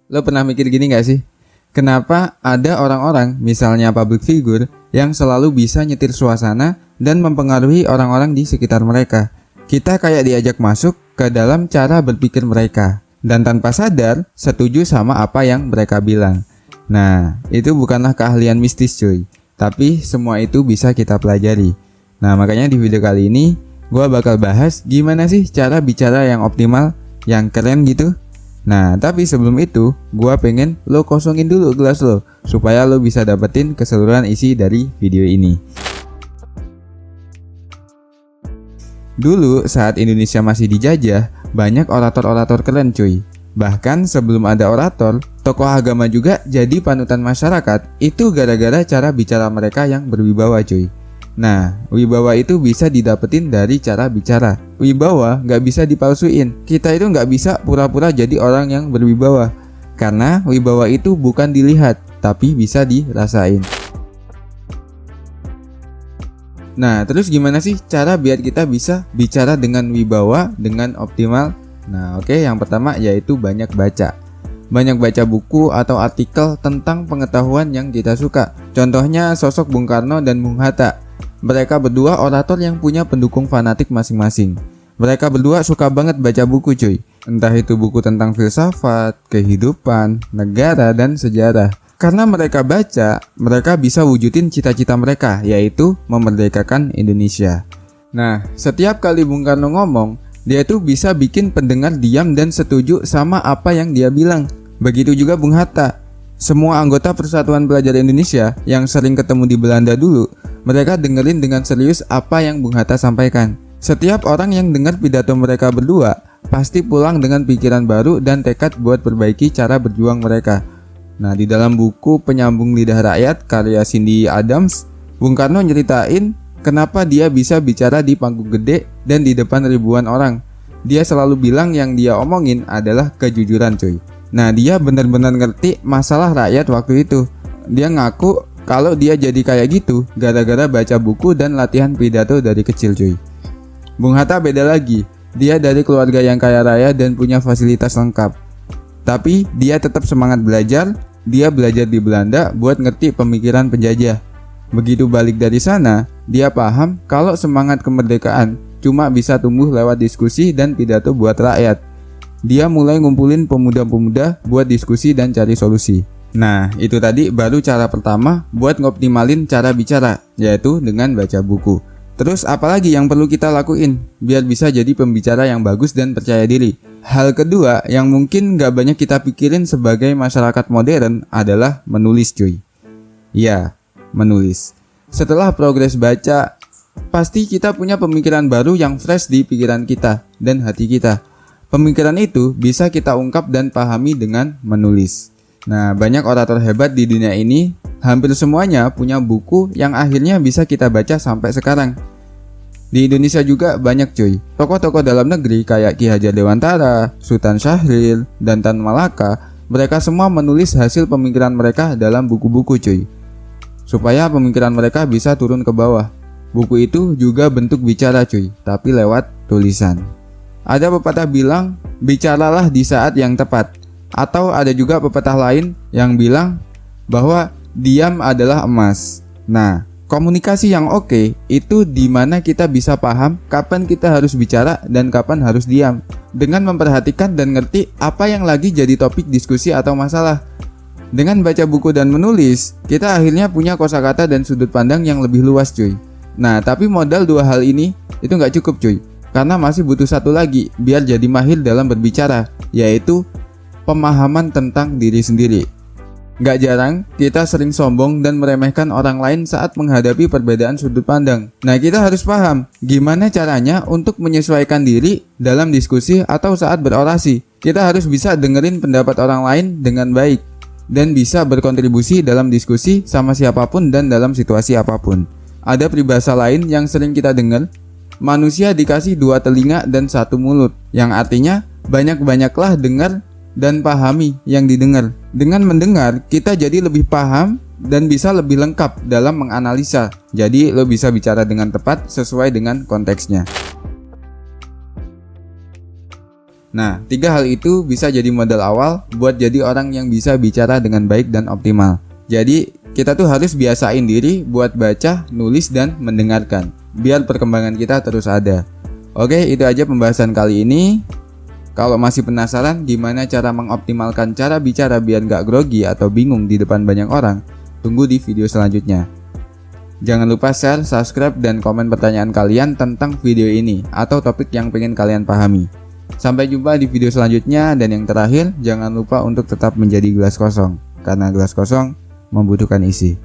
Lo pernah mikir gini gak sih? Kenapa ada orang-orang, misalnya public figure, yang selalu bisa nyetir suasana dan mempengaruhi orang-orang di sekitar mereka? Kita kayak diajak masuk ke dalam cara berpikir mereka, dan tanpa sadar setuju sama apa yang mereka bilang. Nah, itu bukanlah keahlian mistis cuy, tapi semua itu bisa kita pelajari. Nah, makanya di video kali ini, gue bakal bahas gimana sih cara bicara yang optimal, yang keren gitu. Nah, tapi sebelum itu, gua pengen lo kosongin dulu gelas lo, supaya lo bisa dapetin keseluruhan isi dari video ini. Dulu, saat Indonesia masih dijajah, banyak orator-orator keren cuy. Bahkan sebelum ada orator, tokoh agama juga jadi panutan masyarakat, itu gara-gara cara bicara mereka yang berwibawa cuy. Nah, wibawa itu bisa didapetin dari cara bicara. Wibawa nggak bisa dipalsuin. Kita itu nggak bisa pura-pura jadi orang yang berwibawa. Karena wibawa itu bukan dilihat, tapi bisa dirasain. Nah, terus gimana sih cara biar kita bisa bicara dengan wibawa, dengan optimal? Nah, oke, yang pertama yaitu banyak baca. Banyak baca buku atau artikel tentang pengetahuan yang kita suka. Contohnya sosok Bung Karno dan Bung Hatta. Mereka berdua orator yang punya pendukung fanatik masing-masing. Mereka berdua suka banget baca buku cuy. Entah itu buku tentang filsafat, kehidupan, negara, dan sejarah. Karena mereka baca, mereka bisa wujudin cita-cita mereka, yaitu memerdekakan Indonesia. Nah, setiap kali Bung Karno ngomong, dia tuh bisa bikin pendengar diam dan setuju sama apa yang dia bilang. Begitu juga Bung Hatta. Semua anggota Persatuan Pelajar Indonesia yang sering ketemu di Belanda dulu, mereka dengerin dengan serius apa yang Bung Hatta sampaikan. Setiap orang yang dengar pidato mereka berdua pasti pulang dengan pikiran baru dan tekad buat perbaiki cara berjuang mereka. Nah, di dalam buku Penyambung Lidah Rakyat karya Cindy Adams, Bung Karno nyeritain kenapa dia bisa bicara di panggung gede dan di depan ribuan orang. Dia selalu bilang yang dia omongin adalah kejujuran cuy. Nah, dia benar-benar ngerti masalah rakyat waktu itu. Dia ngaku kalau dia jadi kayak gitu gara-gara baca buku dan latihan pidato dari kecil cuy. Bung Hatta beda lagi. Dia dari keluarga yang kaya raya dan punya fasilitas lengkap. Tapi dia tetap semangat belajar. Dia belajar di Belanda buat ngerti pemikiran penjajah. Begitu balik dari sana, dia paham kalau semangat kemerdekaan cuma bisa tumbuh lewat diskusi dan pidato buat rakyat. Dia mulai ngumpulin pemuda-pemuda buat diskusi dan cari solusi. Nah, itu tadi baru cara pertama buat ngoptimalin cara bicara, yaitu dengan baca buku. Terus apalagi yang perlu kita lakuin biar bisa jadi pembicara yang bagus dan percaya diri? Hal kedua yang mungkin gak banyak kita pikirin sebagai masyarakat modern adalah menulis cuy. Ya, menulis. Setelah progres baca, pasti kita punya pemikiran baru yang fresh di pikiran kita dan hati kita. Pemikiran itu bisa kita ungkap dan pahami dengan menulis. Nah, banyak orator hebat di dunia ini, hampir semuanya punya buku yang akhirnya bisa kita baca sampai sekarang. Di Indonesia juga banyak cuy. Tokoh-tokoh dalam negeri kayak Ki Hajar Dewantara, Sultan Syahrir, dan Tan Malaka, mereka semua menulis hasil pemikiran mereka dalam buku-buku cuy. Supaya pemikiran mereka bisa turun ke bawah. Buku itu juga bentuk bicara cuy, tapi lewat tulisan. Ada pepatah bilang, bicaralah di saat yang tepat. Atau ada juga pepatah lain yang bilang bahwa diam adalah emas. Nah, komunikasi yang oke itu dimana kita bisa paham kapan kita harus bicara dan kapan harus diam. Dengan memperhatikan dan ngerti apa yang lagi jadi topik diskusi atau masalah. Dengan baca buku dan menulis, kita akhirnya punya kosakata dan sudut pandang yang lebih luas cuy. Nah, tapi modal dua hal ini itu nggak cukup cuy. Karena masih butuh satu lagi biar jadi mahir dalam berbicara, yaitu pemahaman tentang diri sendiri. Gak jarang kita sering sombong dan meremehkan orang lain saat menghadapi perbedaan sudut pandang. Nah, kita harus paham gimana caranya untuk menyesuaikan diri dalam diskusi atau saat berorasi. Kita harus bisa dengerin pendapat orang lain dengan baik dan bisa berkontribusi dalam diskusi sama siapapun dan dalam situasi apapun. Ada peribahasa lain yang sering kita dengar, manusia dikasih 2 telinga dan 1 mulut, yang artinya banyak-banyaklah dengar dan pahami yang didengar. Dengan mendengar, kita jadi lebih paham dan bisa lebih lengkap dalam menganalisa. Jadi lo bisa bicara dengan tepat sesuai dengan konteksnya. Nah, 3 hal itu bisa jadi modal awal buat jadi orang yang bisa bicara dengan baik dan optimal. Jadi, kita tuh harus biasain diri buat baca, nulis, dan mendengarkan, biar perkembangan kita terus ada. Oke, itu aja pembahasan kali ini. Kalau masih penasaran gimana cara mengoptimalkan cara bicara biar nggak grogi atau bingung di depan banyak orang, tunggu di video selanjutnya. Jangan lupa share, subscribe, dan komen pertanyaan kalian tentang video ini atau topik yang pengen kalian pahami. Sampai jumpa di video selanjutnya, dan yang terakhir, jangan lupa untuk tetap menjadi gelas kosong, karena gelas kosong membutuhkan isi.